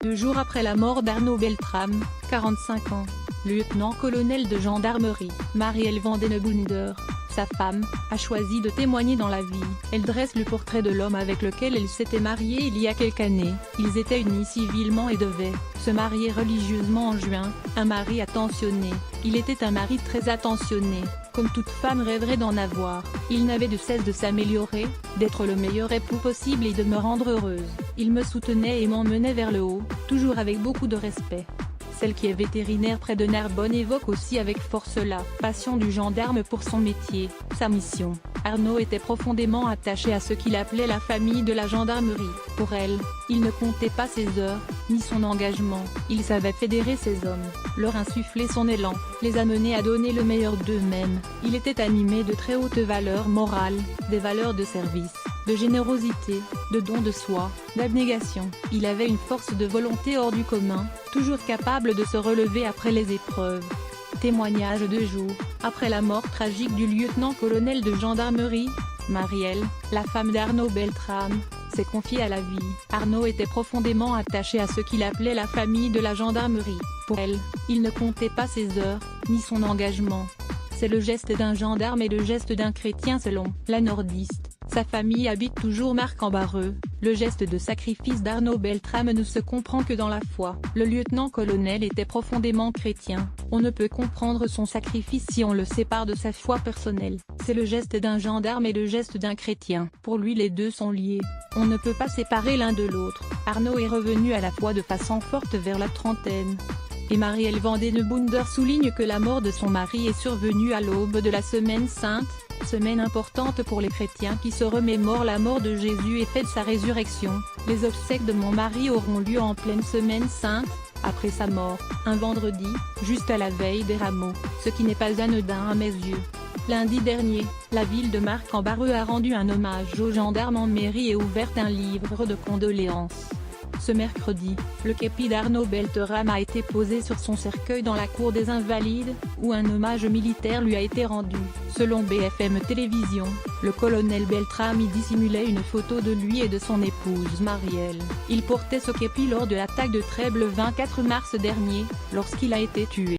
2 jours après la mort d'Arnaud Beltrame, 45 ans, lieutenant-colonel de gendarmerie, Marielle Vandenebounder, sa femme, a choisi de témoigner dans La Vie. Elle dresse le portrait de l'homme avec lequel elle s'était mariée il y a quelques années. Ils étaient unis civilement et devaient se marier religieusement en juin. Un mari attentionné. Il était un mari très attentionné, comme toute femme rêverait d'en avoir. Il n'avait de cesse de s'améliorer, d'être le meilleur époux possible et de me rendre heureuse. Il me soutenait et m'emmenait vers le haut, toujours avec beaucoup de respect. Celle qui est vétérinaire près de Narbonne évoque aussi avec force la passion du gendarme pour son métier, sa mission. Arnaud était profondément attaché à ce qu'il appelait la famille de la gendarmerie. Pour elle, il ne comptait pas ses heures, ni son engagement. Il savait fédérer ses hommes, leur insuffler son élan, les amener à donner le meilleur d'eux-mêmes. Il était animé de très hautes valeurs morales, des valeurs de service, de générosité, de don de soi, d'abnégation. Il avait une force de volonté hors du commun, toujours capable de se relever après les épreuves. Témoignage 2 jours après la mort tragique du lieutenant-colonel de gendarmerie, Marielle, la femme d'Arnaud Beltrame, s'est confiée à La Vie. Arnaud était profondément attaché à ce qu'il appelait la famille de la gendarmerie. Pour elle, il ne comptait pas ses heures, ni son engagement. C'est le geste d'un gendarme et le geste d'un chrétien selon la nordiste. Sa famille habite toujours Marc-en-Barœul. Le geste de sacrifice d'Arnaud Beltrame ne se comprend que dans la foi. Le lieutenant-colonel était profondément chrétien. On ne peut comprendre son sacrifice si on le sépare de sa foi personnelle. C'est le geste d'un gendarme et le geste d'un chrétien. Pour lui les deux sont liés. On ne peut pas séparer l'un de l'autre. Arnaud est revenu à la foi de façon forte vers la trentaine. Et Marielle Vandenebounder souligne que la mort de son mari est survenue à l'aube de la Semaine Sainte, semaine importante pour les chrétiens qui se remémorent la mort de Jésus et fêtent sa résurrection. Les obsèques de mon mari auront lieu en pleine Semaine Sainte, après sa mort, un vendredi, juste à la veille des rameaux, ce qui n'est pas anodin à mes yeux. Lundi dernier, la ville de Marc-en-Barœul a rendu un hommage aux gendarmes en mairie et ouvert un livre de condoléances. Ce mercredi, le képi d'Arnaud Beltrame a été posé sur son cercueil dans la cour des Invalides, où un hommage militaire lui a été rendu. Selon BFM Télévision, le colonel Beltrame y dissimulait une photo de lui et de son épouse Marielle. Il portait ce képi lors de l'attaque de Trèbes le 24 mars dernier, lorsqu'il a été tué.